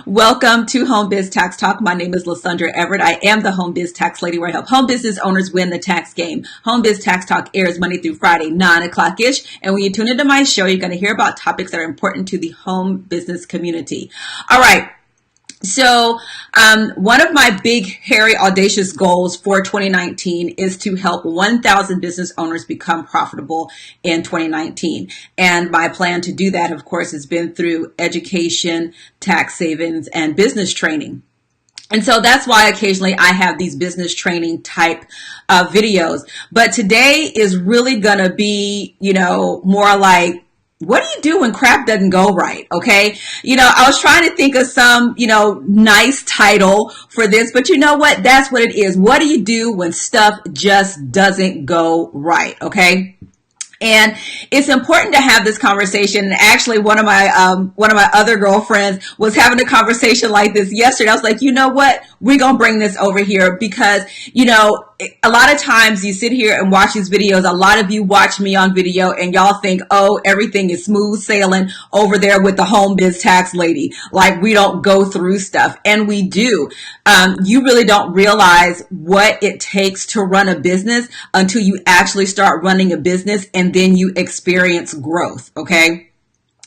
Welcome to Home Biz Tax Talk. My name is Lysandra Everett. I am the Home Biz Tax Lady, where I help home business owners win the tax game. Home Biz Tax Talk airs Monday through Friday, 9 o'clock-ish. And when you tune into my show, you're going to hear about topics that are important to the home business community. All right. So one of my big, hairy, audacious goals for 2019 is to help 1,000 business owners become profitable in 2019. And my plan to do that, of course, has been through education, tax savings, and business training. And so that's why occasionally I have these business training type videos. But today is really going to be, more like, what do you do when crap doesn't go right? Okay. I was trying to think of some, nice title for this, but you know what? That's what it is. What do you do when stuff just doesn't go right? Okay. And it's important to have this conversation. And actually, one of my other girlfriends was having a conversation like this yesterday. I was like, you know what? We're going to bring this over here because, a lot of times you sit here and watch these videos. A lot of you watch me on video and y'all think, oh, everything is smooth sailing over there with the home biz tax lady. Like we don't go through stuff. And we do. You really don't realize what it takes to run a business until you actually start running a business and then you experience growth. Okay.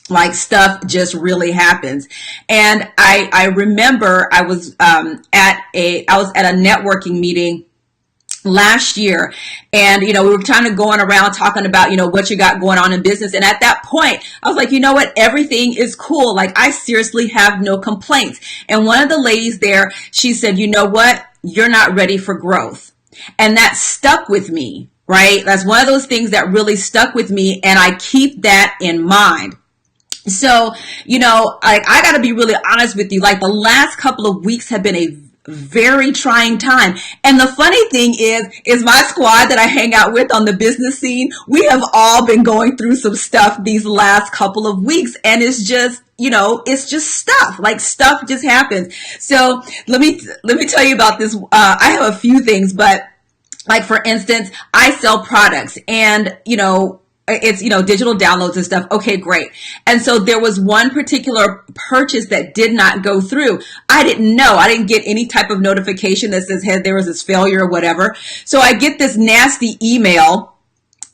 Like stuff just really happens. And I remember I was at a networking meeting last year, and we were kind of going around talking about what you got going on in business. And at that point I was like, you know what, everything is cool. Like I seriously have no complaints. And one of the ladies there, she said, you know what, you're not ready for growth. And that stuck with me, right? That's one of those things that really stuck with me, and I keep that in mind. So, I got to be really honest with you. Like the last couple of weeks have been a very trying time. And the funny thing is my squad that I hang out with on the business scene, we have all been going through some stuff these last couple of weeks. And it's just, it's just stuff, like stuff just happens. So let me tell you about this. I have a few things, but like for instance, I sell products and, it's, digital downloads and stuff. Okay, great. And so there was one particular purchase that did not go through. I didn't know. I didn't get any type of notification that says, hey, there was this failure or whatever. So I get this nasty email,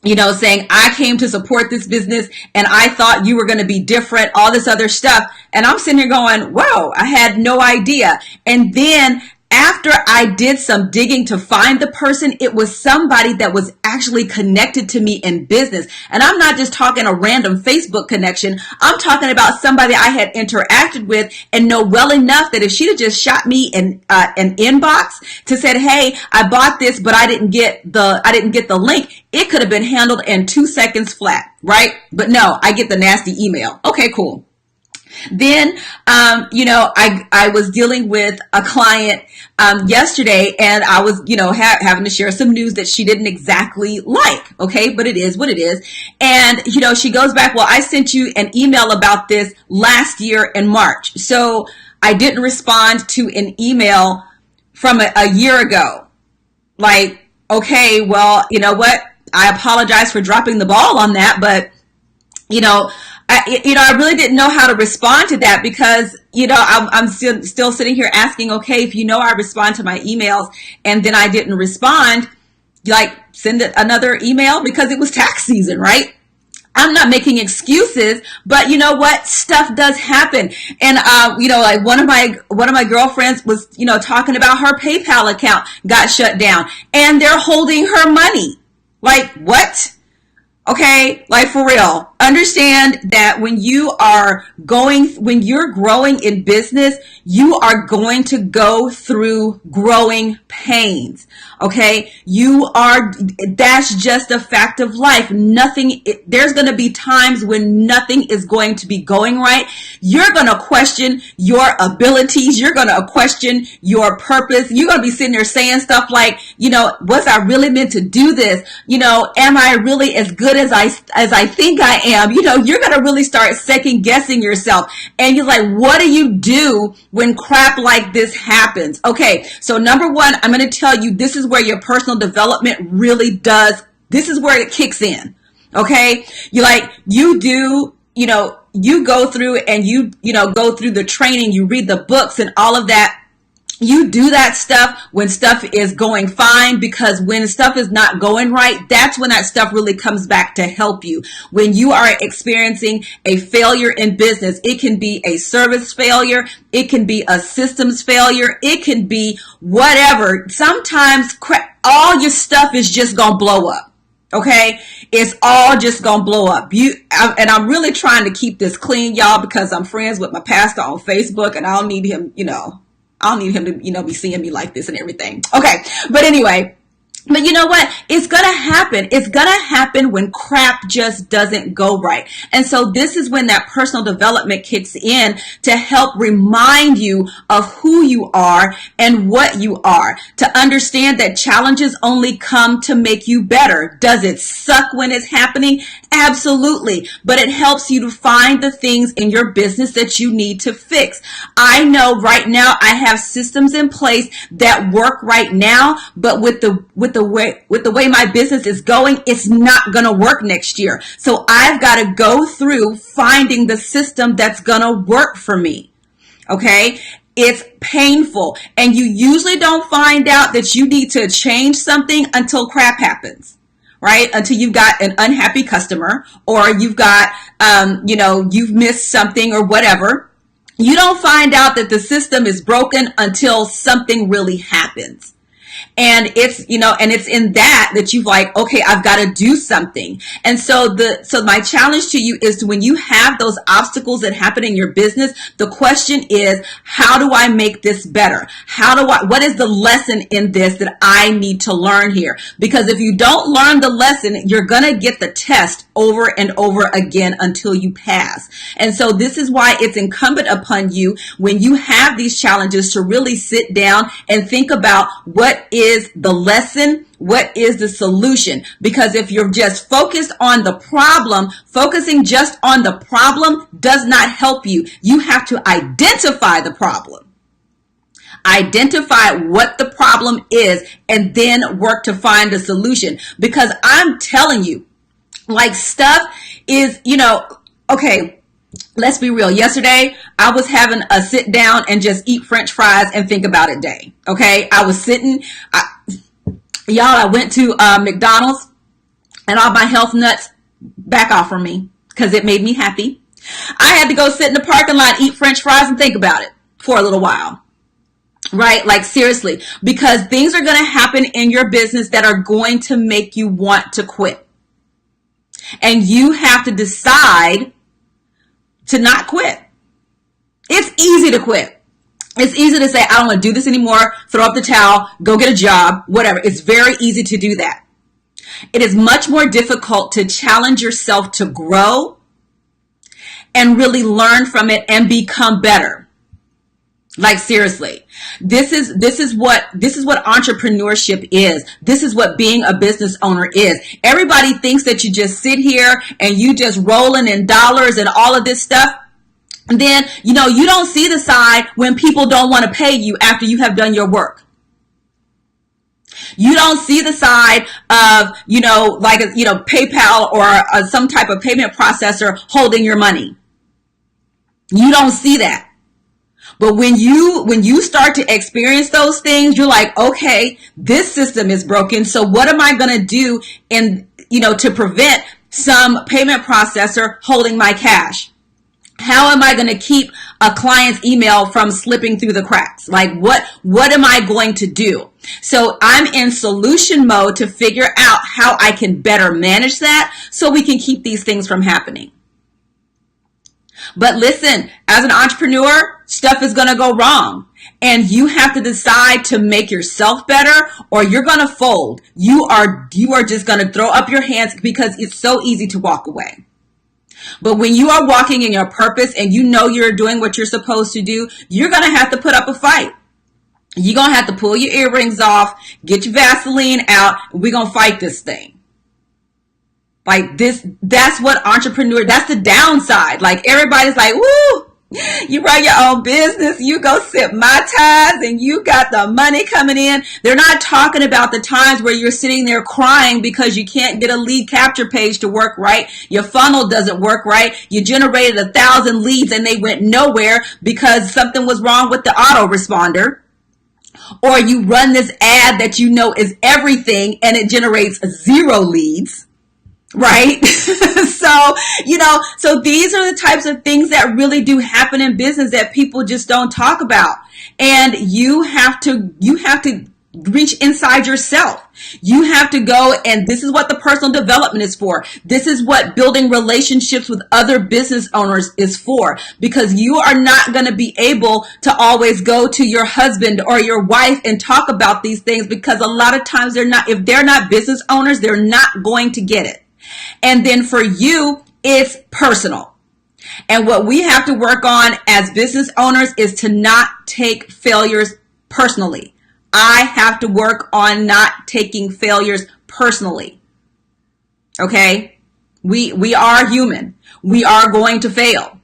saying I came to support this business and I thought you were going to be different, all this other stuff. And I'm sitting here going, whoa, I had no idea. And then after I did some digging to find the person, it was somebody that was actually connected to me in business. And I'm not just talking a random Facebook connection. I'm talking about somebody I had interacted with and know well enough that if she'd have just shot me an inbox to said, hey, I bought this, but I didn't get the link, it could have been handled in 2 seconds flat, right? But no, I get the nasty email. Okay, cool. Then, I was dealing with a client yesterday, and I was, having to share some news that she didn't exactly like. Okay, but it is what it is. And, she goes back, well, I sent you an email about this last year in March. So I didn't respond to an email from a year ago. Like, okay, well, you know what? I apologize for dropping the ball on that, but, I really didn't know how to respond to that because, I'm still sitting here asking, okay, if I respond to my emails and then I didn't respond, like send it another email because it was tax season, right? I'm not making excuses, but you know what? Stuff does happen. And, like one of my girlfriends was, talking about her PayPal account got shut down and they're holding her money. Like what? Okay, like for real, understand that when you're growing in business, you are going to go through growing pains. Okay, that's just a fact of life. There's going to be times when nothing is going to be going right. You're going to question your abilities. You're going to question your purpose. You're going to be sitting there saying stuff like, was I really meant to do this? Am I really as good as I think I am? You're going to really start second guessing yourself. And you're like, what do you do when crap like this happens? Okay, so number one, I'm going to tell you, this is where your personal development really does. This is where it kicks in. Okay, you go through and go through the training, you read the books and all of that. You do that stuff when stuff is going fine, because when stuff is not going right, that's when that stuff really comes back to help you. When you are experiencing a failure in business, it can be a service failure, it can be a systems failure, it can be whatever. Sometimes all your stuff is just gonna blow up. Okay, it's all just gonna blow up. And I'm really trying to keep this clean, y'all, because I'm friends with my pastor on Facebook, and I don't need him, to, be seeing me like this and everything. Okay. But anyway, but you know what? It's going to happen. It's going to happen when crap just doesn't go right. And so this is when that personal development kicks in to help remind you of who you are and what you are, to understand that challenges only come to make you better. Does it suck when it's happening? Absolutely. But it helps you to find the things in your business that you need to fix. I know right now I have systems in place that work right now, but with the way my business is going, it's not going to work next year. So I've got to go through finding the system that's going to work for me. Okay. It's painful. And you usually don't find out that you need to change something until crap happens. Right? Until you've got an unhappy customer, or you've got, you've missed something or whatever. You don't find out that the system is broken until something really happens. And it's, and it's in that you've like, okay, I've got to do something. And so my challenge to you is when you have those obstacles that happen in your business, the question is, how do I make this better? What is the lesson in this that I need to learn here? Because if you don't learn the lesson, you're going to get the test over and over again until you pass. And so this is why it's incumbent upon you, when you have these challenges, to really sit down and think about what is the lesson, what is the solution. Because if you're just focused on the problem, focusing just on the problem does not help you. You have to identify the problem. Identify what the problem is and then work to find a solution. Because I'm telling you, like, stuff is, okay, let's be real. Yesterday, I was having a sit down and just eat French fries and think about it day. Okay. I was sitting, I went to McDonald's, and all my health nuts back off from me because it made me happy. I had to go sit in the parking lot, eat French fries, and think about it for a little while. Right? Like, seriously, because things are going to happen in your business that are going to make you want to quit. And you have to decide to not quit. It's easy to quit. It's easy to say, I don't want to do this anymore, throw up the towel, go get a job, whatever. It's very easy to do that. It is much more difficult to challenge yourself to grow and really learn from it and become better. Like, seriously, this is what entrepreneurship is. This is what being a business owner is. Everybody thinks that you just sit here and you just rolling in dollars and all of this stuff. And then, you don't see the side when people don't want to pay you after you have done your work. You don't see the side of, PayPal or some type of payment processor holding your money. You don't see that. But when you start to experience those things, you're like, okay, this system is broken. So what am I going to do to prevent some payment processor holding my cash? How am I going to keep a client's email from slipping through the cracks? Like, what am I going to do? So I'm in solution mode to figure out how I can better manage that so we can keep these things from happening. But listen, as an entrepreneur, stuff is going to go wrong. And you have to decide to make yourself better, or you're going to fold. You are just going to throw up your hands because it's so easy to walk away. But when you are walking in your purpose and you're doing what you're supposed to do, you're going to have to put up a fight. You're going to have to pull your earrings off, get your Vaseline out, and we're going to fight this thing. Like this, that's the downside. Like, everybody's like, woo, You run your own business, you go sip Mai Tais, and you got the money coming in. They're not talking about the times where you're sitting there crying because you can't get a lead capture page to work right. Your funnel doesn't work right. You generated 1,000 leads and they went nowhere because something was wrong with the autoresponder. Or you run this ad that you know is everything and it generates 0 leads. Right? So these are the types of things that really do happen in business that people just don't talk about. And you have to reach inside yourself. You have to go, and this is what the personal development is for. This is what building relationships with other business owners is for, because you are not going to be able to always go to your husband or your wife and talk about these things, because a lot of times if they're not business owners, they're not going to get it. And then for you, it's personal. And what we have to work on as business owners is to not take failures personally. I have to work on not taking failures personally. Okay? We are human. We are going to fail.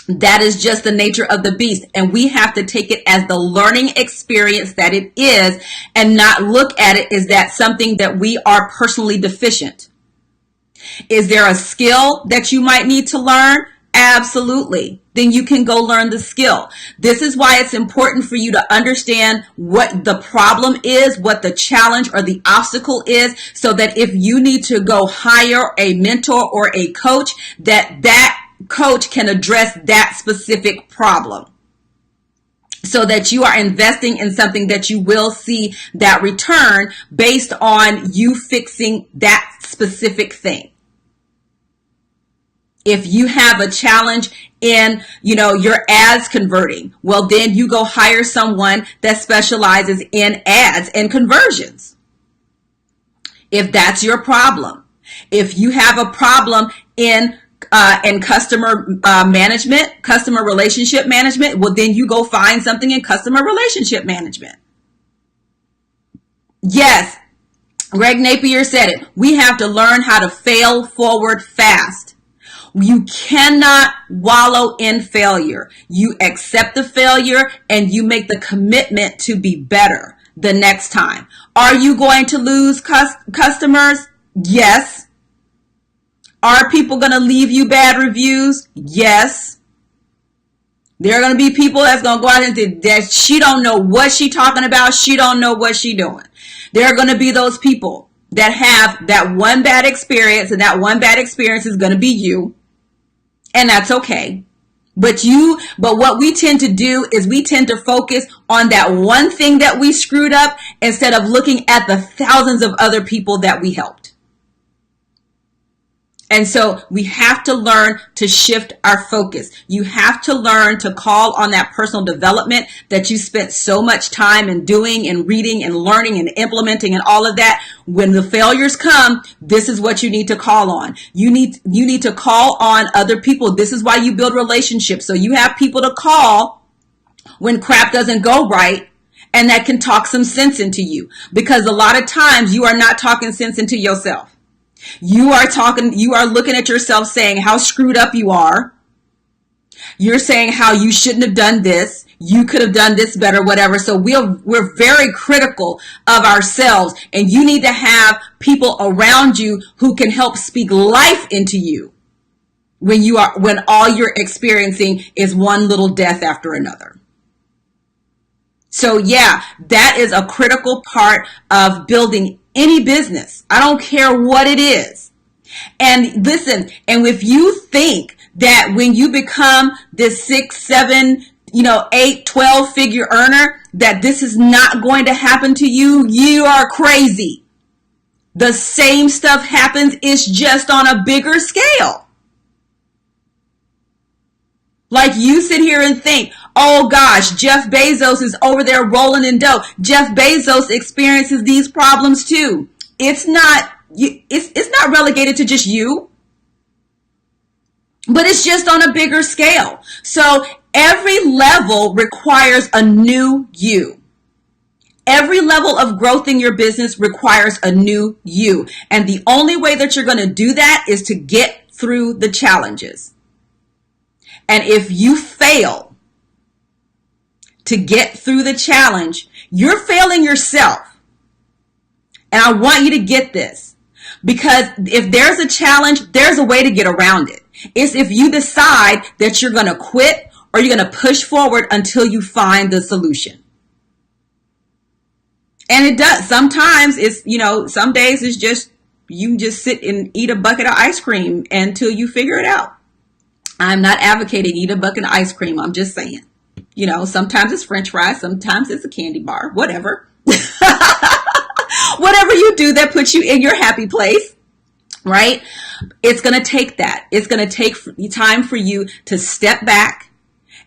That is just the nature of the beast. And we have to take it as the learning experience that it is, and not look at it as that something that we are personally deficient. Is there a skill that you might need to learn? Absolutely. Then you can go learn the skill. This is why it's important for you to understand what the problem is, what the challenge or the obstacle is, so that if you need to go hire a mentor or a coach, that coach can address that specific problem, so that you are investing in something that you will see that return based on you fixing that specific thing. If you have a challenge in, your ads converting, well, then you go hire someone that specializes in ads and conversions. If that's your problem. If you have a problem in customer management, customer relationship management, well, then you go find something in customer relationship management. Yes, Greg Napier said it. We have to learn how to fail forward fast. You cannot wallow in failure. You accept the failure and you make the commitment to be better the next time. Are you going to lose customers? Yes. Are people going to leave you bad reviews? Yes. There are going to be people that's going to go out and say that she don't know what she talking about. She don't know what she doing. There are going to be those people that have that one bad experience, and that one bad experience is going to be you. And that's okay. But what we tend to do is we tend to focus on that one thing that we screwed up instead of looking at the thousands of other people that we helped. And so we have to learn to shift our focus. You have to learn to call on that personal development that you spent so much time in doing and reading and learning and implementing and all of that. When the failures come, this is what you need to call on. You need to call on other people. This is why you build relationships. So you have people to call when crap doesn't go right, and that can talk some sense into you. Because a lot of times you are not talking sense into yourself. You are looking at yourself saying how screwed up you are. You're saying how you shouldn't have done this. You could have done this better, whatever. So we're very critical of ourselves, and you need to have people around you who can help speak life into you when all you're experiencing is one little death after another. So yeah, that is a critical part of building any business. I don't care what it is. And listen, and if you think that when you become this 6, 7, 8, 12 figure earner, that this is not going to happen to you, you are crazy. The same stuff happens, it's just on a bigger scale. Like you sit here and think, oh gosh, Jeff Bezos is over there rolling in dough. Jeff Bezos experiences these problems too. It's not relegated to just you, but it's just on a bigger scale. So every level requires a new you. Every level of growth in your business requires a new you. And the only way that you're going to do that is to get through the challenges. And if you fail to get through the challenge, you're failing yourself. And I want you to get this, because if there's a challenge, there's a way to get around it. It's if you decide that you're going to quit or you're going to push forward until you find the solution. And it does. Sometimes it's, some days it's just, you just sit and eat a bucket of ice cream until you figure it out. I'm not advocating eat a bucket of ice cream. I'm just saying, sometimes it's French fries. Sometimes it's a candy bar, whatever. Whatever you do that puts you in your happy place, right? It's going to take that. It's going to take time for you to step back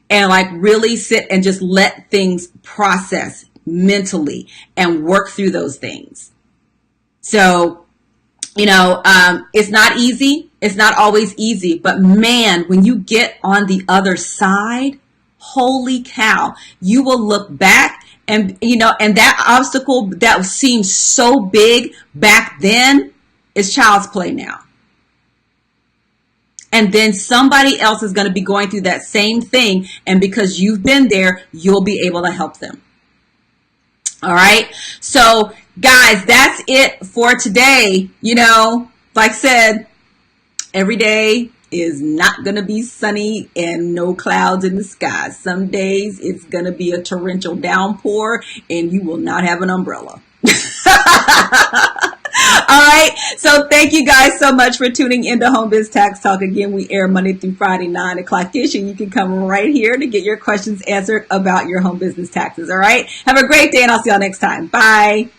and really sit and just let things process mentally and work through those things. So, it's not easy. It's not always easy, but man, when you get on the other side, holy cow, you will look back and that obstacle that seems so big back then is child's play now. And then somebody else is going to be going through that same thing. And because you've been there, you'll be able to help them. All right. So guys, that's it for today. Like I said, every day is not going to be sunny and no clouds in the sky. Some days it's going to be a torrential downpour and you will not have an umbrella. All right. So thank you guys so much for tuning into Home Biz Tax Talk. Again, we air Monday through Friday, 9 o'clock-ish, and you can come right here to get your questions answered about your home business taxes. All right. Have a great day, and I'll see y'all next time. Bye.